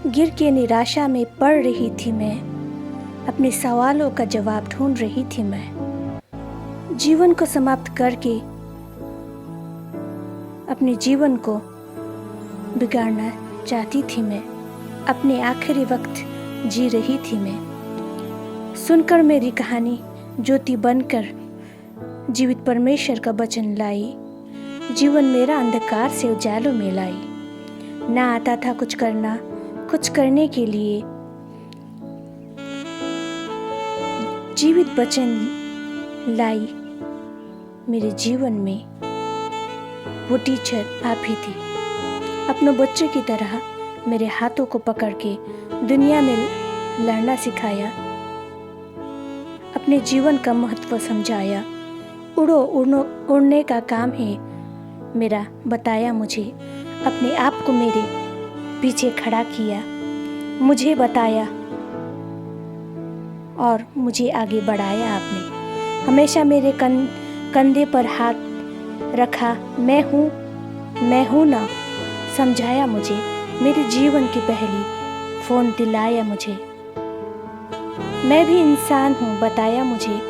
गिर के निराशा में पड़ रही थी मैं, अपने सवालों का जवाब ढूंढ रही थी मैं। जीवन को समाप्त करके अपने जीवन को बिगाड़ना चाहती थी मैं, अपने आखिरी वक्त जी रही थी मैं। सुनकर मेरी कहानी ज्योति बनकर जीवित परमेश्वर का वचन लाई, जीवन मेरा अंधकार से उजालों में लाई। ना आता था कुछ करना, कुछ करने के लिए जीवित वचन लाई मेरे जीवन में। वो टीचर आप ही थी। अपने बच्चे की तरह मेरे हाथों को पकड़ के दुनिया में लड़ना सिखाया, अपने जीवन का महत्व समझाया। उड़ने का काम है मेरा बताया मुझे, अपने आप को मेरे पीछे खड़ा किया, मुझे बताया और मुझे आगे बढ़ाया आपने। हमेशा मेरे कंधे पर हाथ रखा, मैं हूँ ना समझाया मुझे। मेरे जीवन की पहली फ़ोन दिलाया मुझे। मैं भी इंसान हूँ बताया मुझे,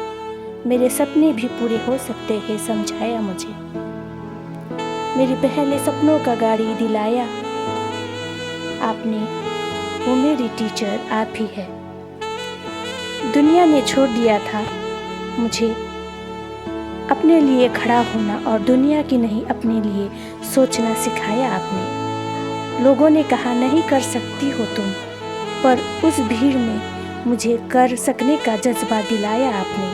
मेरे सपने भी पूरे हो सकते हैं समझाया मुझे। मेरे पहले सपनों का गाड़ी दिलाया आपने, वो मेरी टीचर आप ही है। दुनिया ने छोड़ दिया था मुझे अपने लिए खड़ा होना और दुनिया की नहीं अपने लिए सोचना सिखाया आपने। लोगों ने कहा नहीं कर सकती हो तुम, पर उस भीड़ में मुझे कर सकने का जज्बा दिलाया आपने।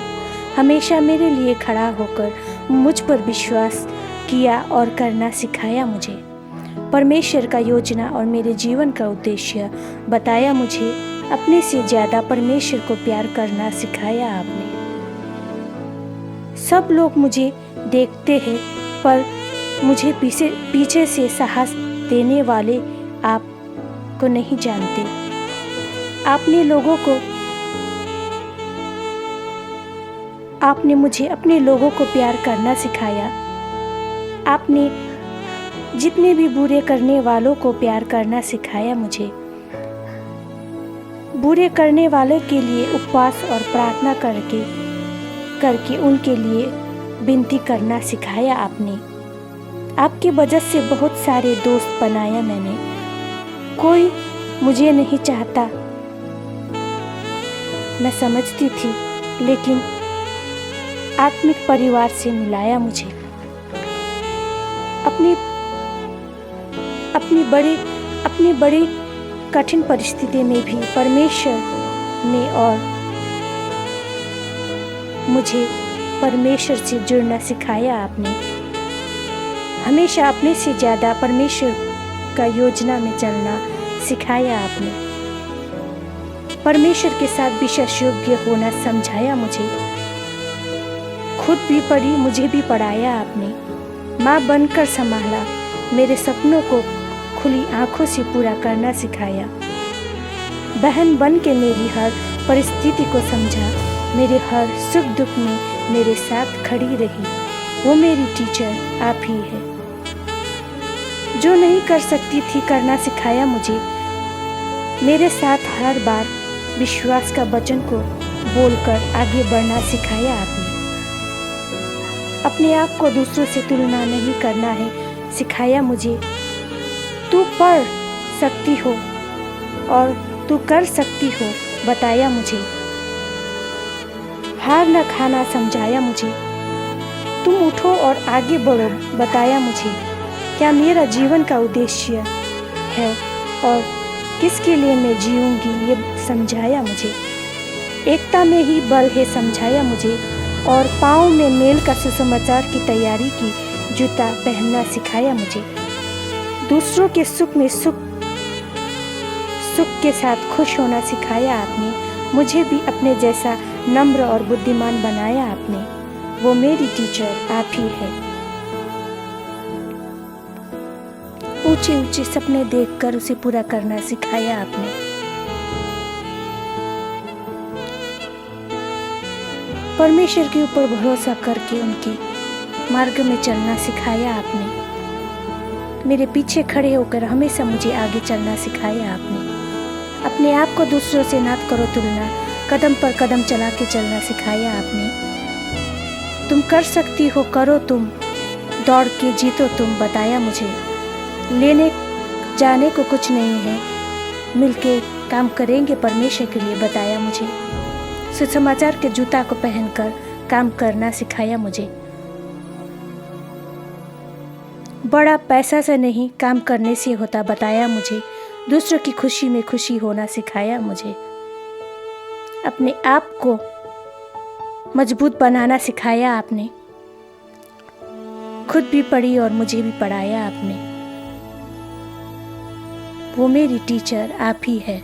हमेशा मेरे लिए खड़ा होकर मुझ पर विश्वास किया और करना सिखाया मुझे। परमेश्वर का योजना और मेरे जीवन का उद्देश्य बताया मुझे। अपने से ज़्यादा परमेश्वर को प्यार करना सिखाया आपने। सब लोग मुझे देखते हैं, पर मुझे पीछे से साहस देने वाले आप को नहीं जानते। आपने मुझे अपने लोगों को प्यार करना सिखाया। आपने जितने भी बुरे करने वालों को प्यार करना सिखाया मुझे। बुरे करने वाले के लिए उपवास और प्रार्थना करके उनके लिए विनती करना सिखाया आपने। आपके वजह से बहुत सारे दोस्त बनाया मैंने। कोई मुझे नहीं चाहता मैं समझती थी, लेकिन आत्मिक परिवार से मिलाया मुझे। अपनी बड़ी कठिन परिस्थिति में भी परमेश्वर में और मुझे परमेश्वर से जुड़ना सिखाया आपने। हमेशा अपने से ज़्यादा परमेश्वर का योजना में चलना सिखाया आपने। परमेश्वर के साथ विश्वास योग्य होना समझाया मुझे। खुद भी पढ़ी, मुझे भी पढ़ाया आपने। माँ बनकर संभाला, मेरे सपनों को खुली आंखों से पूरा करना सिखाया। बहन बन के मेरी हर परिस्थिति को समझा, मेरे हर सुख दुख में मेरे साथ खड़ी रही। वो मेरी टीचर आप ही है। जो नहीं कर सकती थी करना सिखाया मुझे। मेरे साथ हर बार विश्वास का वचन को बोलकर आगे बढ़ना सिखाया आपने। अपने आप को दूसरों से तुलना नहीं करना है सिखाया मुझे। तू पढ़ सकती हो और तू कर सकती हो बताया मुझे। हार न खाना समझाया मुझे। तुम उठो और आगे बढ़ो बताया मुझे। क्या मेरा जीवन का उद्देश्य है और किसके लिए मैं जीऊंगी ये समझाया मुझे। एकता में ही बल है समझाया मुझे, और पाँव में मेल का सुसमाचार की तैयारी की जूता पहनना सिखाया मुझे। दूसरों के सुख में सुख के साथ खुश होना सिखाया आपने। मुझे भी अपने जैसा नम्र और बुद्धिमान बनाया आपने। वो मेरी टीचर आप ही है। ऊंचे ऊंचे सपने देखकर उसे पूरा करना सिखाया आपने। परमेश्वर के ऊपर भरोसा करके उनके मार्ग में चलना सिखाया आपने। मेरे पीछे खड़े होकर हमेशा मुझे आगे चलना सिखाया आपने। अपने आप को दूसरों से ना करो तुलना, कदम पर कदम चला के चलना सिखाया आपने। तुम कर सकती हो, करो तुम, दौड़ के जीतो तुम, बताया मुझे। लेने जाने को कुछ नहीं है, मिलके काम करेंगे परमेश्वर के लिए, बताया मुझे। सुसमाचार के जूता को पहनकर काम करना सिखाया मुझे। बड़ा पैसा से नहीं, काम करने से होता, बताया मुझे। दूसरों की खुशी में खुशी होना सिखाया मुझे। अपने आप को मजबूत बनाना सिखाया आपने। खुद भी पढ़ी और मुझे भी पढ़ाया आपने। वो मेरी टीचर आप ही है,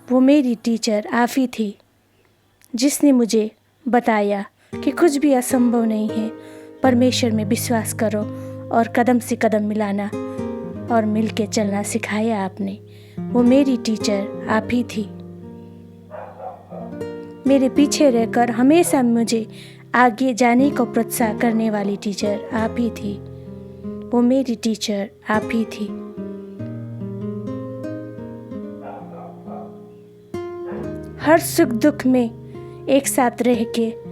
वो मेरी टीचर आप ही थी, जिसने मुझे बताया कि कुछ भी असंभव नहीं है। परमेश्वर में विश्वास करो और कदम से कदम मिलाना और मिलके चलना सिखाया आपने। वो मेरी टीचर आप ही थी, मेरे पीछे रहकर हमेशा मुझे आगे जाने को प्रोत्साहन करने वाली टीचर आप ही थी। वो मेरी टीचर आप ही थी। हर सुख दुख में एक साथ रह के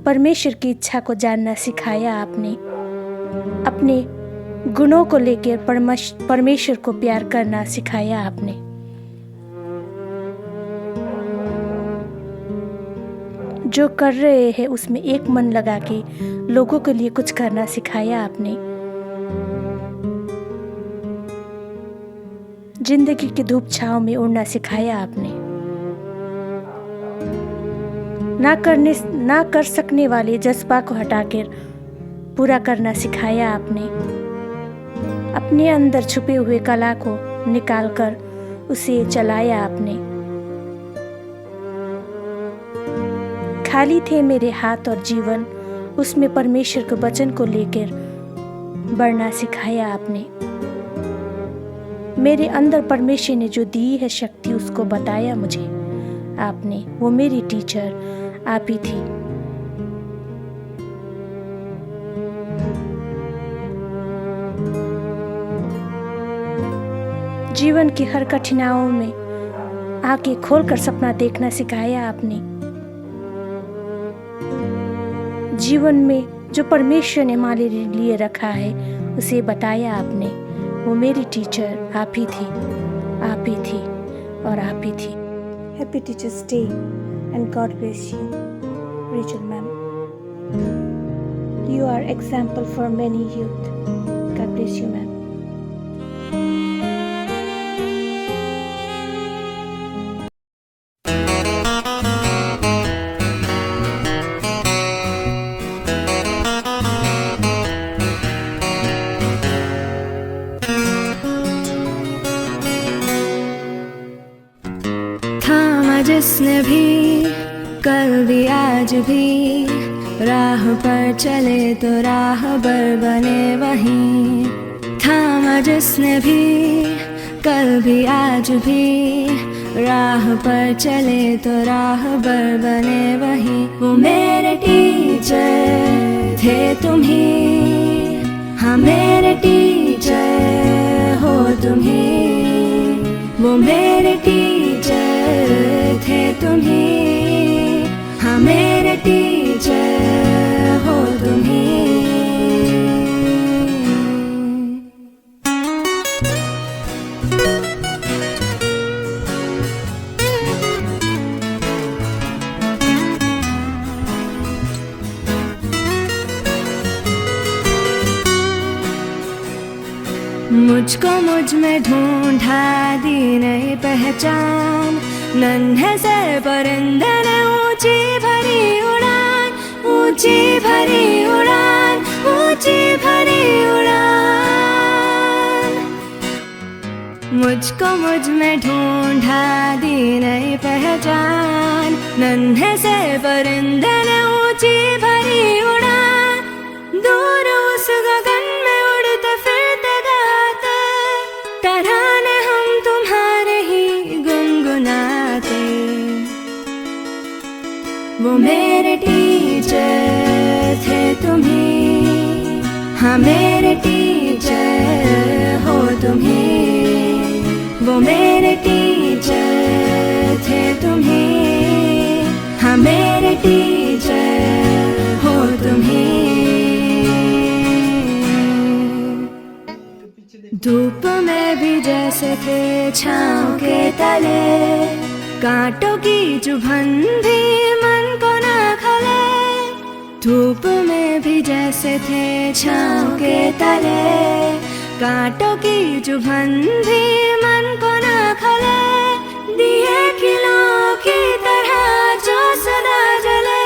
परमेश्वर की इच्छा को जानना सिखाया आपने। अपने गुणों को लेकर परमेश्वर को प्यार करना सिखाया आपने। जो कर रहे हैं उसमें एक मन लगा के लोगों के लिए कुछ करना सिखाया आपने। जिंदगी की धूप छांव में उड़ना सिखाया आपने। ना कर सकने वाले जज्बा को हटाकर पूरा करना सिखाया आपने। अपने अंदर छुपे हुए कला को निकालकर उसे चलाया आपने। खाली थे मेरे हाथ और जीवन, उसमें परमेश्वर के वचन को लेकर बढ़ना सिखाया आपने। मेरे अंदर परमेश्वर ने जो दी है शक्ति, उसको बताया मुझे आपने। वो मेरी टीचर आप ही थी। जीवन की हर कठिनाइयों में आंखें खोलकर सपना देखना सिखाया आपने। जीवन में जो परमेश्वर ने हमारे लिए रखा है उसे बताया आपने। वो मेरी टीचर आप ही थी, आप ही थी और आप ही थी। Happy teachers day and God bless you, Rachel ma'am. You are example for many youth. God bless you ma'am. थामा जिसने भी कल भी आज भी, राह पर चले तो राहबर बने वहीं। थामा जिसने भी कल भी आज भी, राह पर चले तो राहबर बने वहीं। वो मेरे टीचर थे तुम ही, हाँ मेरे टीचर हो तुम ही। वो मेरे टीचर थे तुम ही, हाँ मेरे टीचर हो तुम ही। मुझको मुझ में ढूंढा दी नई पहचान, नन्हे से परिंदे ने ऊंची भरी उड़ान, ऊंची भरी उड़ान, ऊंची भरी उड़ान। मुझको मुझ में ढूंढा दी नई पहचान, नन्हे से परिंदे ने ऊंची भरी उड़ान। दूर उस गगन में उड़ते फिरते गाते, तराने हम तुम्हारे ही गुनगुनाते। वो मेरे टीचर थे तुम ही, हाँ मेरे टीचर हो तुम ही। वो मेरे टीचर थे तुम्ही, हाँ मेरे टीचर हो तुम्ही। धूप में भी जैसे थे छाँव के तले, कांटों की चुभन भी मन को न खले। धूप में भी जैसे थे छाँव के तले, कांटों की चुभन भी मन को न खले। दिए खिलों की तरह जो सदा जले,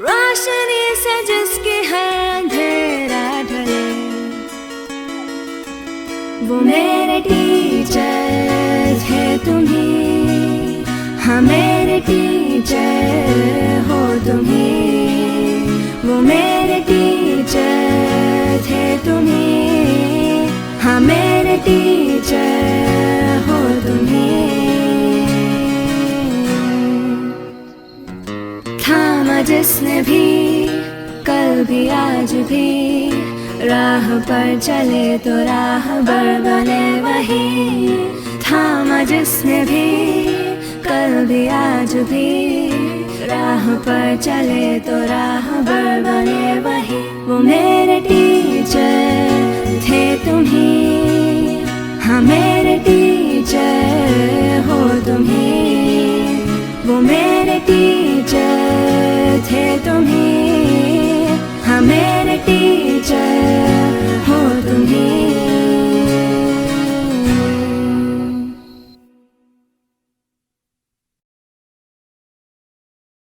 रोशनी से जिसकी है अंधेरा ढले। वो मेरे टीचर थे तुम्ही, हाँ मेरे टीचर हो तुम्ही। वो मेरे टीचर थे तुम्ही, हाँ मेरे टीचर हो तुम्ही। थामा जिसने भी कल भी आज भी, राह पर चले तो राहबर बने वही। थामा जिसने भी कल भी आज भी, राह पर चले तो राहबर बने वही। वो मेरे टीचर थे तुम्ही, हाँ मेरे